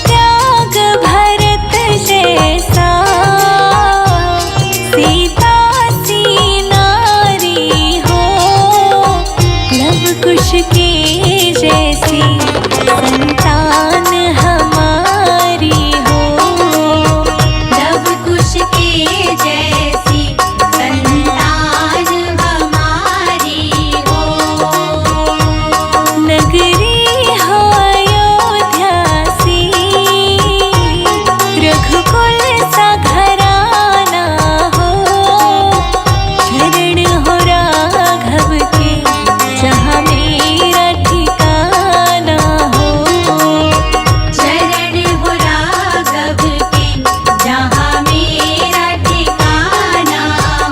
त्याग भरत जैसा, सीता सी नारी हो, लव कुश के जैसी संतान हमारी हो, लव कुश के जैसी संतान हमारी हो। नगरी हो अयोध्या सी, रघुकुल सा घराना हो, चरण हो राघव के जहाँ मेरा ठिकाना हो, चरण हो राघव के जहाँ मेरा ठिकाना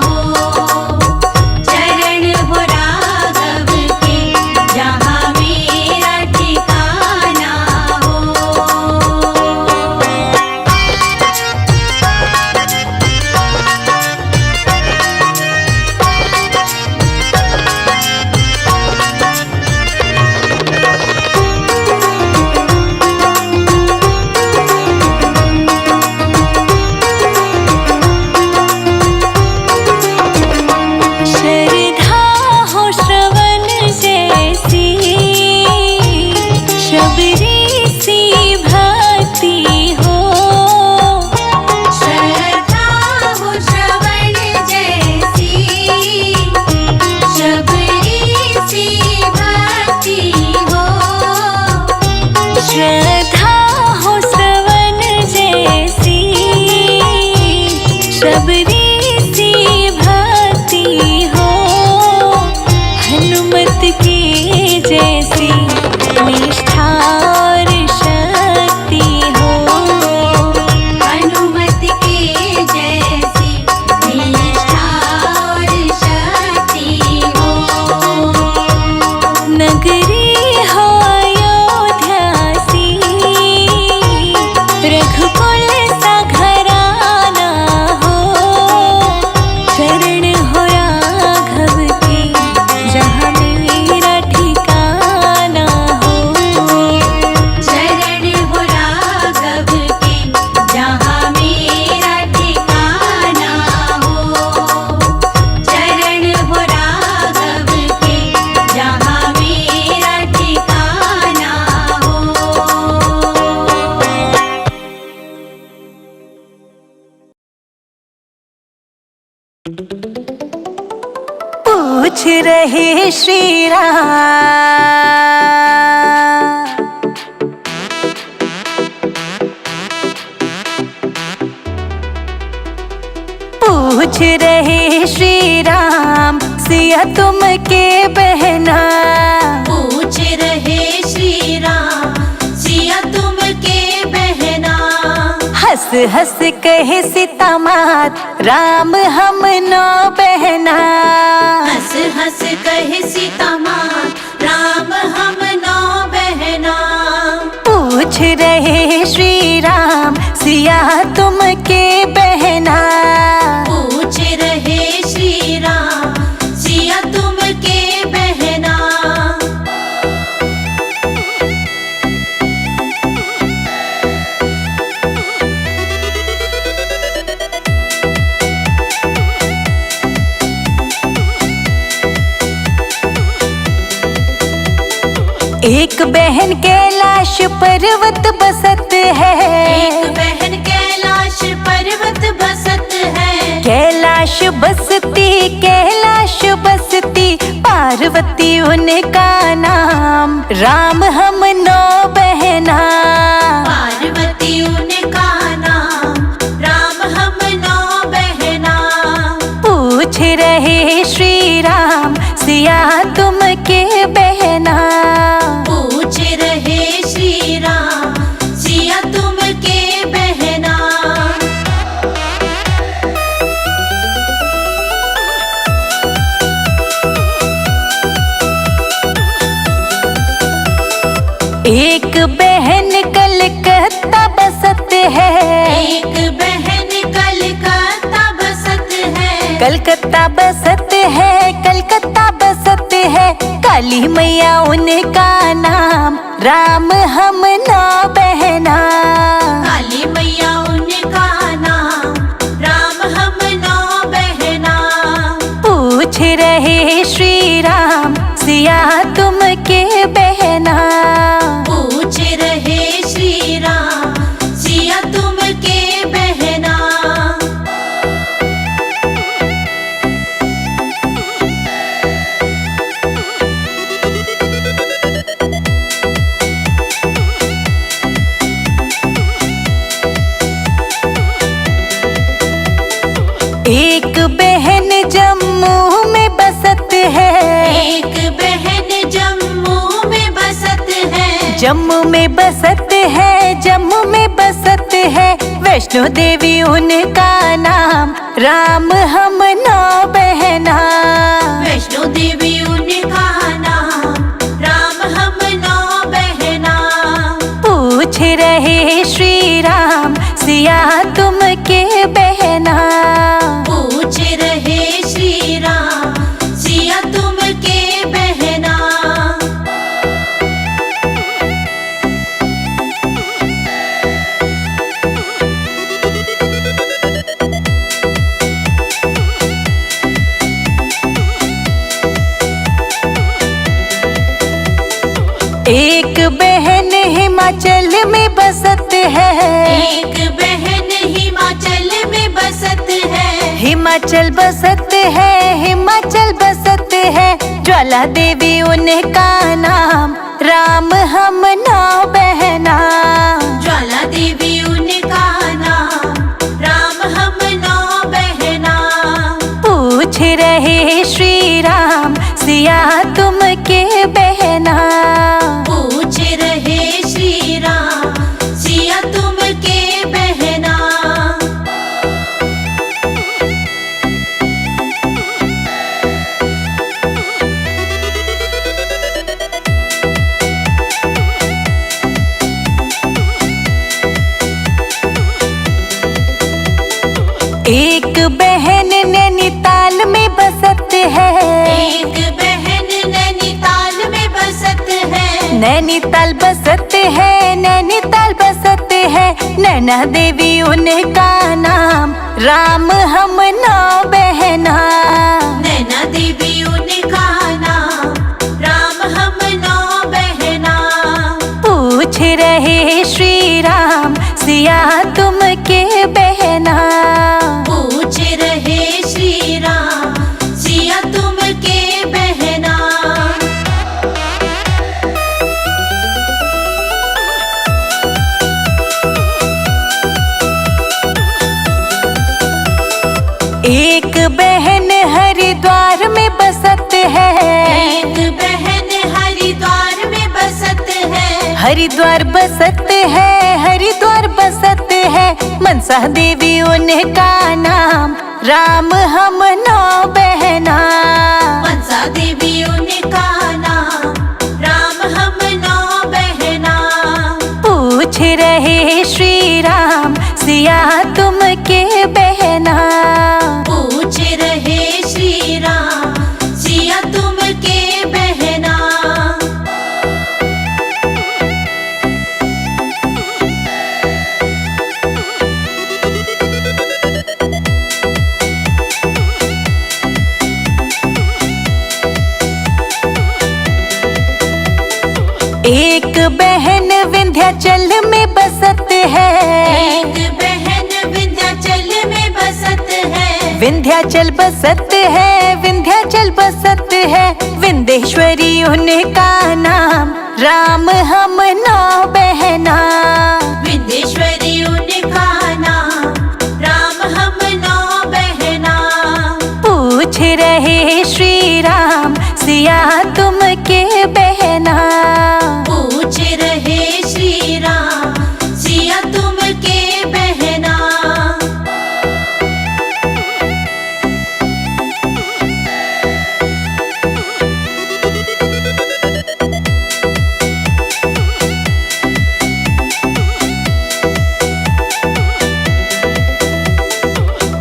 हो, चरण हो राघव के जहाँ मेरा ठिकाना हो। श्रद्धा हो श्रवण जैसी, शबरी सी भक्ति हो, श्रद्धा हो श्रवण जैसी, शबरी सी भक्ति हो, श्रद्धा हो श्रवण जैसी, शबरी सी भक्ति हो, हनुमत के जैसी निष्ठा और शक्ति हो, हनुमत के जैसी निष्ठा और शक्ति हो। नगरी हो अयोध्या सी, रघुकुल सा घराना हो, चरण हो राघव के जहाँ मेरा ठिकाना हो, चरण हो राघव के जहाँ मेरा ठिकाना हो, चरण हो राघव के जहाँ मेरा ठिकाना हो। पूछ रहे श्री राम, पूछ रहे श्री राम, सिया तुम के बहना, पूछ रहे श्री राम, सिया तुम के बहना, हंस हंस कहे सीता मात, राम हम नो बहना, हंस हंस कहे सीता मात, राम हम नो बहना। पूछ रहे श्री राम, सिया तुम के बहना, पूछ रहे श्री राम, सिया तुम के बहना। एक बहन कैलाश पर्वत बसत है, एक बहन कैलाश पर्वत बसत है, कैलाश बसती कैलाश बसती, पार्वती उनका नाम, राम हम नो बहना, पार्वती उनका नाम, राम हम नो बहना। पूछ रहे श्री राम, सिया तुम के बहना, पूछ रहे श्री राम, सिया तुम के बहना। एक बहन कलकत्ता बसत है, एक बहन कलकत्ता बसत है, कलकत्ता बसत है, कलकत्ता बसत है, काली मैया उनका नाम, राम हम ना बहना, एक बहन जम्मू में बसत है, एक बहन जम्मू में बसत है, जम्मू में बसत है, जम्मू में बसत है। वैष्णो देवी उनका नाम, राम हम 9 बहना। वैष्णो देवी उनका नाम, राम हम 9 बहना। पूछ रहे श्री राम, सिया तुम के बहना। पूछ रहे श्री राम, सिया तुम के बहना। एक बहन हिमाचल में बसत है, एक बहन हिमाचल में बसत है, हिमाचल बसत है, हिमाचल बसत है। ज्वाला देवी उनका नाम, राम हम 9 बहना। ज्वाला देवी उनका नाम, राम हम 9 बहना। पूछ रहे श्री राम, सिया तुम के बहना। पूछ रहे श्री राम, सिया तुम के बहना। एक बहन नैनीताल में बसत है, एक बहन नैनीताल में बसत है, नैनीताल बसत है, नैनीताल बसत है। नैना देवी उनका नाम, राम हम 9 बहना। नैना देवी उनका नाम, राम हम 9 बहना। पूछ रहे श्री राम, सिया तुम के बहना। पूछ रहे श्री राम, सिया तुम के बहना। एक बहन हरिद्वार में बसत है, एक बहन हरिद्वार में बसत है, हरिद्वार बसत है, हरिद्वार बसत है। मनसा देवी उनका नाम, राम हम 9 बहना। मनसा देवी उनका नाम, राम हम 9 बहना। पूछ रहे श्री राम, सिया तुम के बहना। पूछ रहे श्री राम, सिया तुम के बहना। एक बहन विंध्याचल में बसत है, एक बहन विंध्याचल में बसत है, विंध्याचल बसत है, विंध्याचल बसत है। विंध्येश्वरी उनका नाम, राम हम 9 बहना। विंध्येश्वरी उनका नाम, राम हम 9 बहना। पूछ रहे श्री राम, सिया तुम के बहना। पूछ रहे श्री राम, सिया तुम के बहना।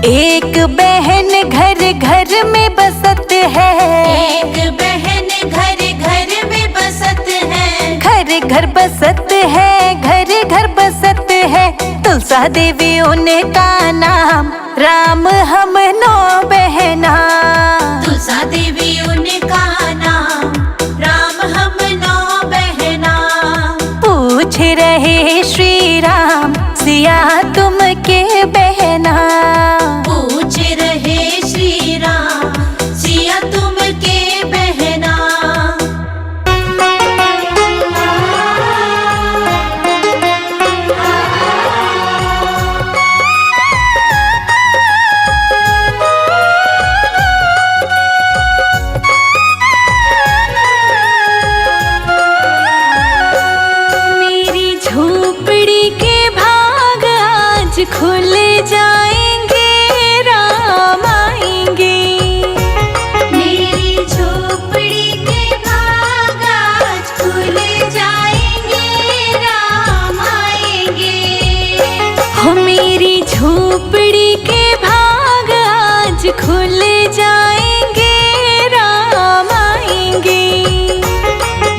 एक बहन घर घर में बसत है, एक बहन घर घर में बसत है, घर घर बसत है, घर घर बसत है। तुलसा देवी उनका नाम, राम हम 9 बहना। तुलसा देवी उनका नाम, राम हम 9 बहना। पूछ रहे श्री राम, सिया तुम के बहना। पूछ रहे श्री राम, सिया तुम के बहना। खुल जाएंगे, राम आएंगे। मेरी झोपड़ी के भाग आज खुल जाएंगे, राम आएंगे। हो मेरी झोपड़ी के भाग आज खुल जाएंगे, राम आएंगे।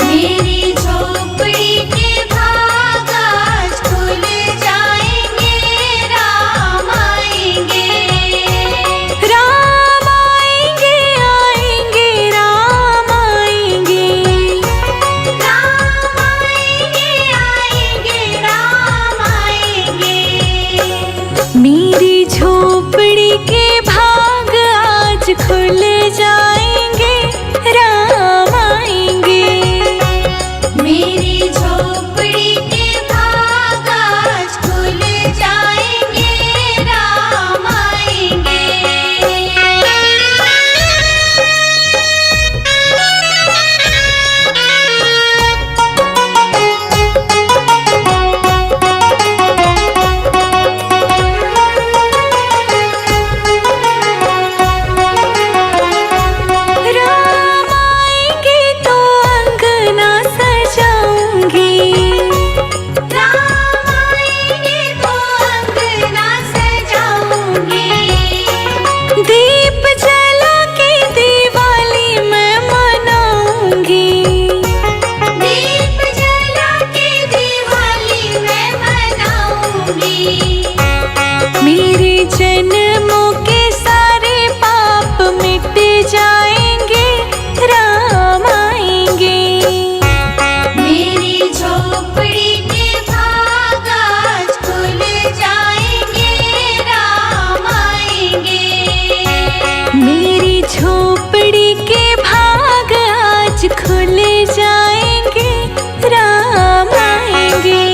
मेरी झोपड़ी के भाग आज खुल जाएंगे, राम आएंगे। राम आएंगे, आएंगे, राम आएंगे। राम आएंगे, आएंगे, राम आएंगे। मेरी झोपड़ी के भाग आज खुल जाएंगे, राम आएंगे। मेरी झोपड़ी के भाग आज खुल जाएंगे, राम आएंगे। राम आएंगे तो अंगना सजाऊंगी। राम आएंगे तो अंगना सजाऊंगी। दीप जला के दिवाली मैं मनाऊंगी। दीप जला के दिवाली मैं मनाऊंगी। मेरे जन्मों के सारे पाप मिट जाएंगे, राम आएंगे। मेरी झोपड़ी के भाग आज खुल जाएंगे, राम आएंगे। मेरी झोपड़ी के भाग आज खुल जाएंगे, राम आएंगे।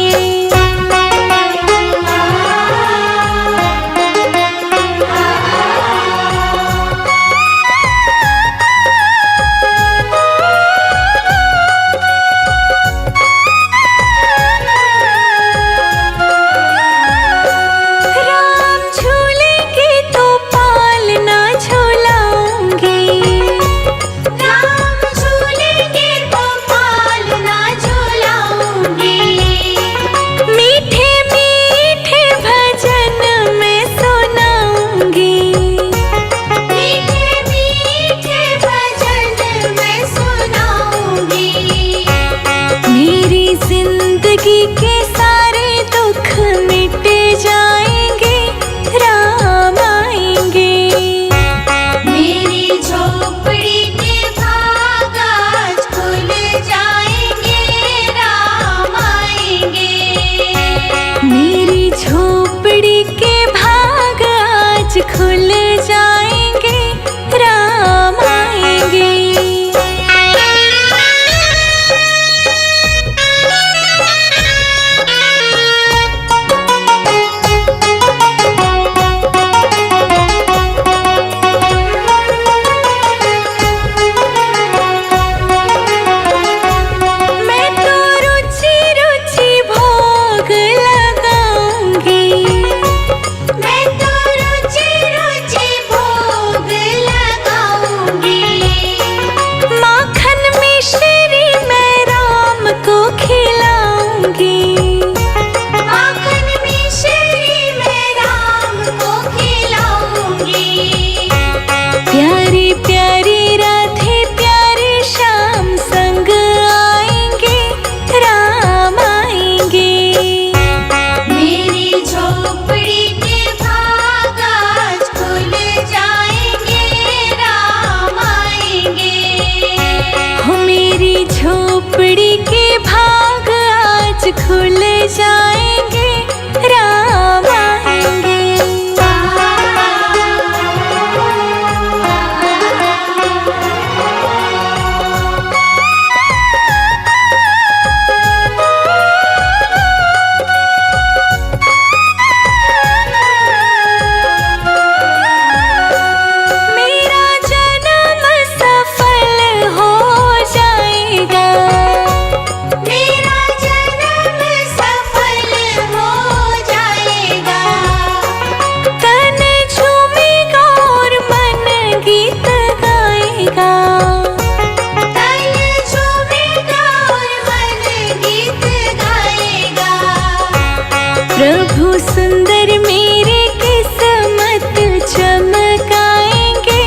प्रभु सुंदर मेरी किस्मत चमकाएंगे,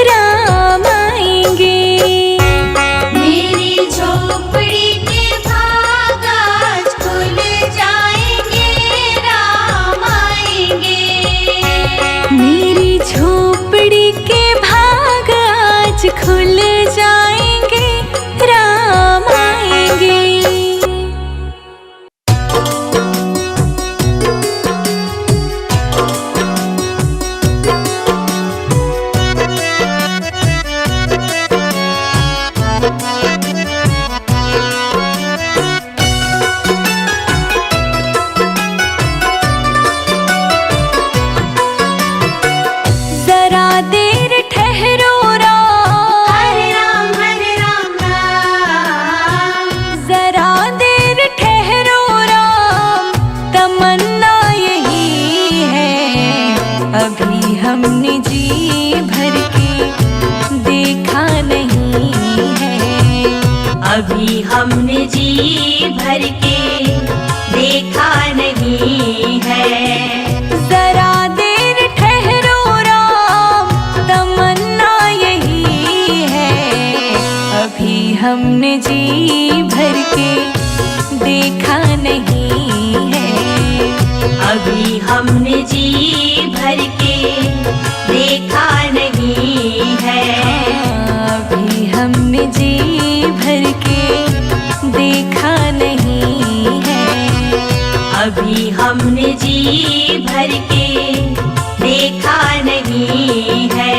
राम आएंगे। मेरी झोपड़ी के भाग आज खुल जाएंगे, राम आएंगे। मेरी झोपड़ी के भाग आज खुल जाएंगे, राम आएंगे। जरा देर ठहरो राम, हरे राम राम। जरा देर ठहरो राम, तमन्ना यही है। अभी हमने जी भर के देखा नहीं है। अभी हमने जी भर के देखा नहीं है। जरा देर ठहरो राम, तमन्ना यही है। अभी हमने जी भर के देखा नहीं है। अभी हमने जी भर के देखा नहीं है। अभी हमने जी भर के देखा नहीं है। अभी हमने जी भर के देखा नहीं है।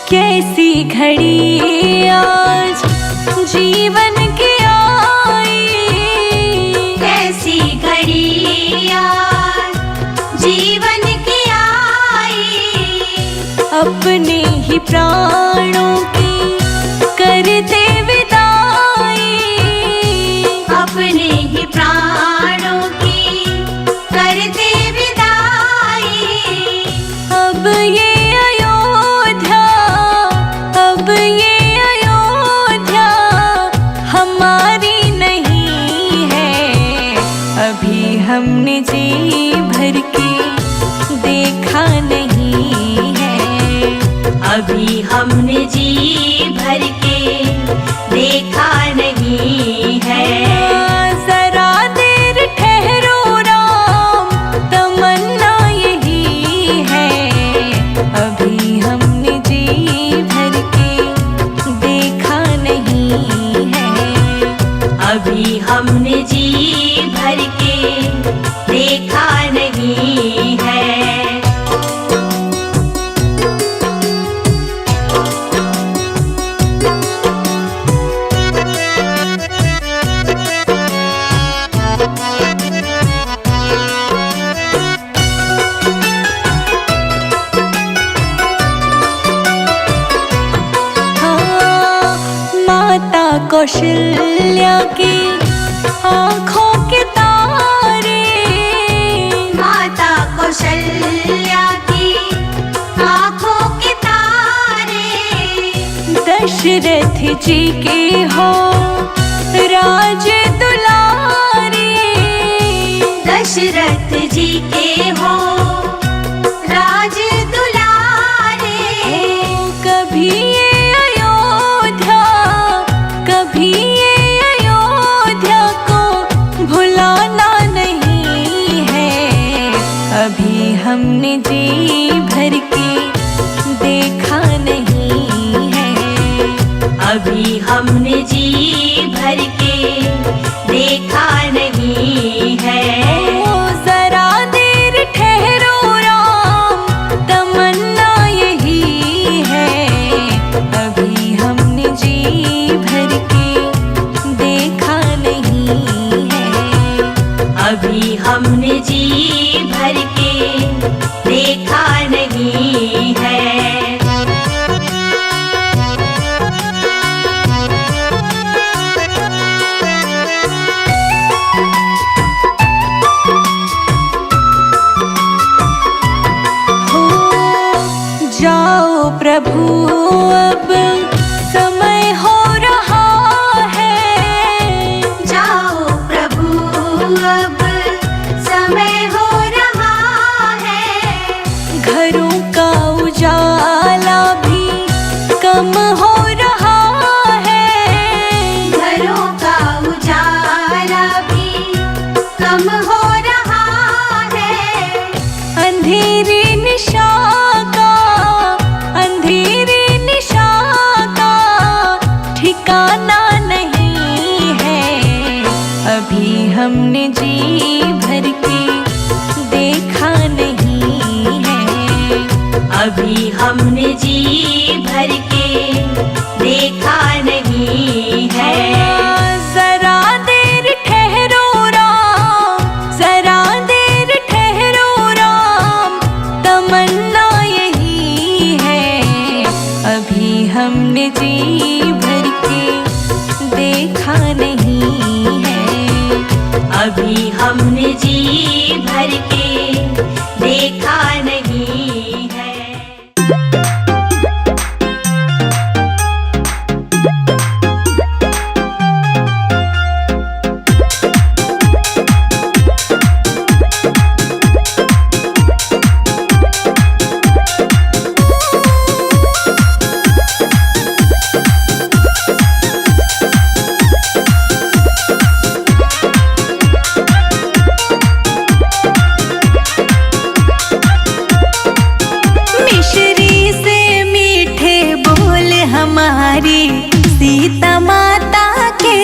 कैसी घड़ी आज जीवन की आई, कैसी घड़ी आज जीवन की आई। अपने ही प्राणों की करते विदाई। अपने ही प्राणों की करते विदाई। अब ये अयोध्या, अब ये अयोध्या हमारी नहीं है। अभी हमने जी भर के देखा नहीं है। अभी हमने जी भर के देखा नहीं है। जरा देर ठहरो राम, तमन्ना यही है। अभी हमने जी भर के देखा नहीं है। अभी हमने जी भर के देखा नहीं है। माता कौशल्या की आँखों के तारे, माता कौशल्या की आँखों के तारे। दशरथ जी के हो राज दुलारे। दशरथ जी के हो राज दुलारे। कभी ये अयोध्या, कभी ये अयोध्या को भुलाना नहीं है। अभी हमने जी भर के देखा नहीं है। अभी हमने जी भर के देखा नहीं है। जरा देर ठहरो राम, तमन्ना यही है। अभी हमने जी भर के देखा नहीं है। अभी हमने जी भर के देखा नहीं है। अंधेरी निशा का, अंधेरी निशा का ठिकाना नहीं है। अभी हमने जी भर के देखा नहीं है। अभी हमने जी भर के देखा नहीं है। जरा देर ठहरो राम, जरा देर ठहरो राम, तमन्ना यही है। अभी हमने जी भर के देखा नहीं है। अभी हमने जी भर के देखा नहीं है। मिश्री से मीठे बोल हमारी सीता माता के।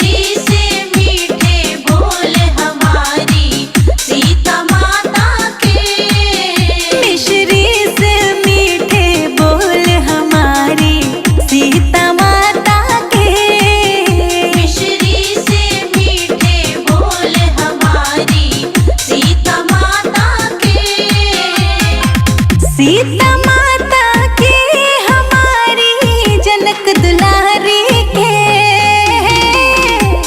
मिश्री से मीठे बोल हमारी सीता माता के। मिश्री से मीठे बोल हमारी सीता माता के। मिश्री से मीठे बोल हमारी सीता माता के। सीता माता के हमारी जनक दुलारी के।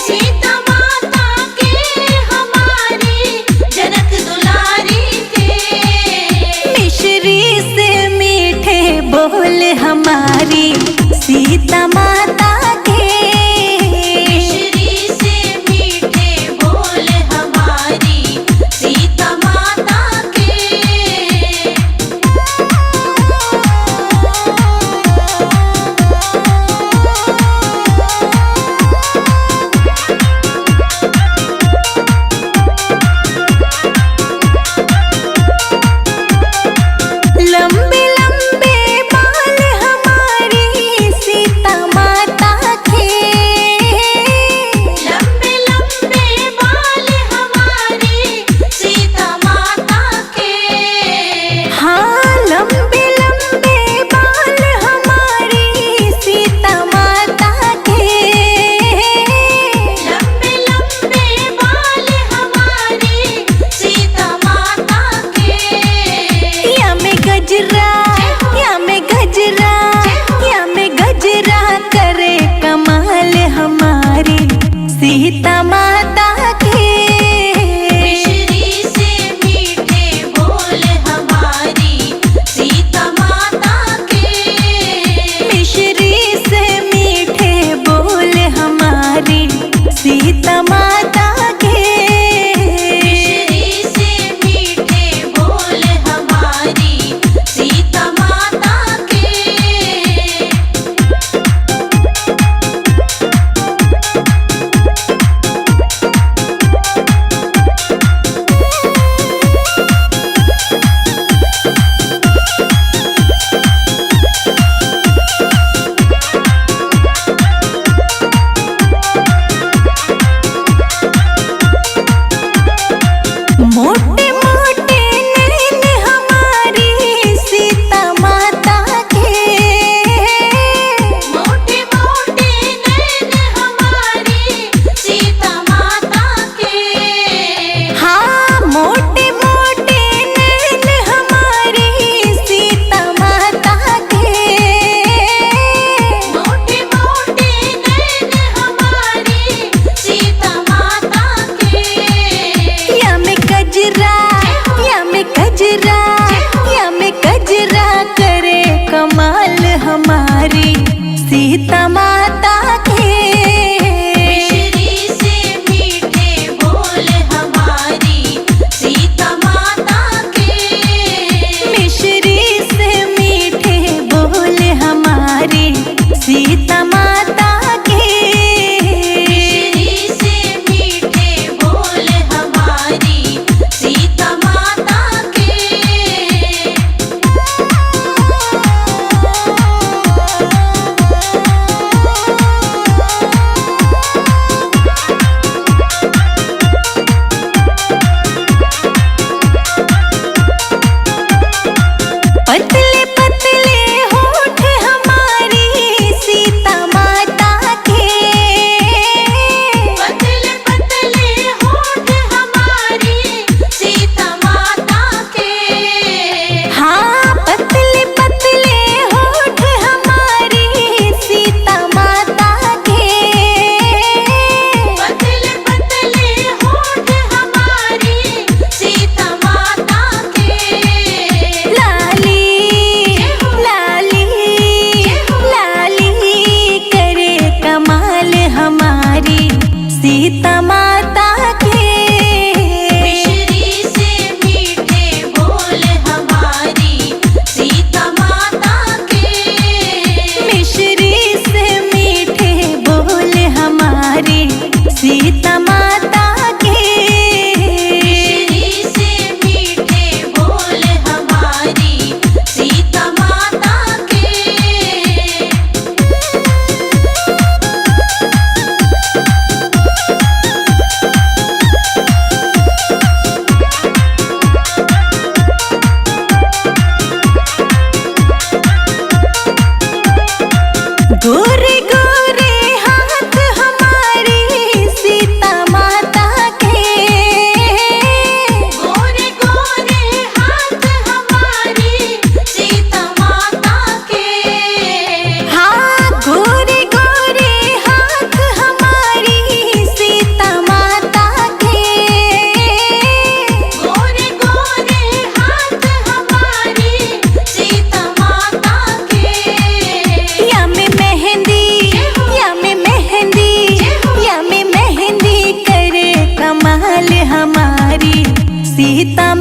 सीता माता के हमारी जनक दुलारी के। मिश्री से मीठे बोल हमारी सीता माता के। मिश्री से मीठे बोल हमारी सीता माता के। लंबे लंबे बाल हमारी सीता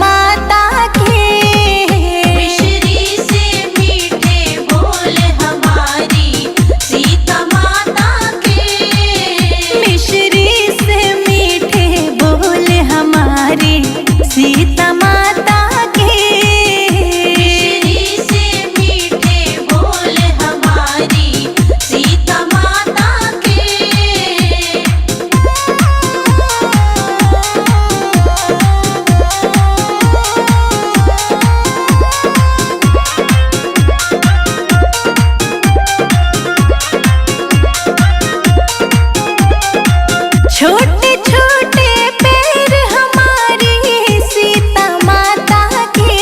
माता के। मिश्री से मीठे बोल हमारी सीता माता के। मिश्री से मीठे बोल हमारी सीता माता के। मिश्री से मीठे बोल हमारी सीता माता के। छोटे छोटे पैर हमारी सीता माता के।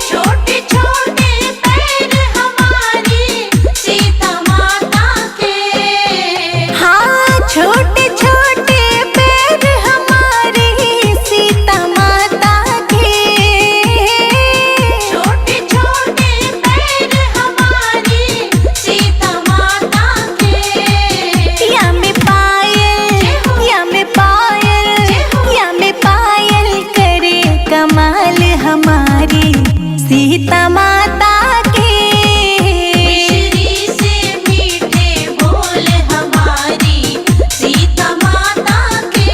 छोटे छोटे पैर हमारी सीता माता के। हाँ, छोटे छोटे पैर हमारी सीता माता के। छोटे छोटे पैर हमारी सीता माता के। या में पायल, या में पायल, या में पायल करे कमाल हमारी सीता माता के। मिश्री से मीठे बोल हमारी सीता माता के।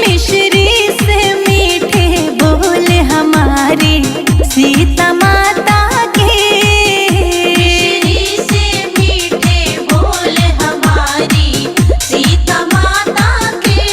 मिश्री से मीठे बोल हमारी सीता माता के। मिश्री से मीठे बोल हमारी सीता माता के।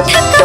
ठका